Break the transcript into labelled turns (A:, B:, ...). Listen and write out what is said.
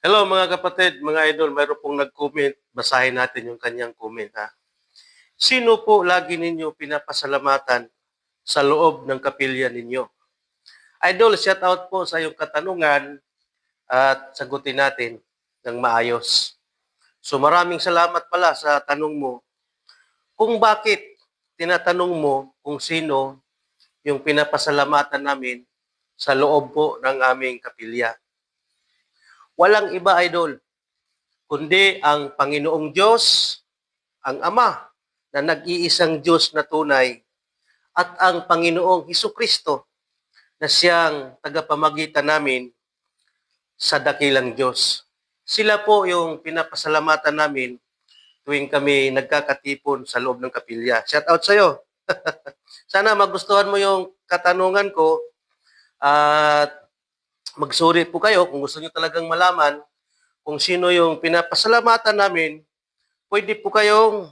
A: Hello mga kapatid, mga idol, mayroon pong nag-comment. Basahin natin yung kanyang comment ha. Sino po lagi ninyo pinapasalamatan sa loob ng kapilya ninyo? Idol, shout out po sa iyong katanungan at sagutin natin ng maayos. So maraming salamat pala sa tanong mo kung bakit tinatanong mo kung sino yung pinapasalamatan namin sa loob po ng aming kapilya. Walang iba, idol, kundi ang Panginoong Diyos, ang Ama na nag-iisang Diyos na tunay at ang Panginoong Hesukristo na siyang tagapamagitan namin sa dakilang Diyos. Sila po yung pinapasalamatan namin tuwing kami nagkakatipon sa loob ng kapilya. Shout out sa iyo. Sana magustuhan mo yung katanungan ko at magsuri po kayo kung gusto niyo talagang malaman kung sino yung pinapasalamatan namin. Pwede po kayong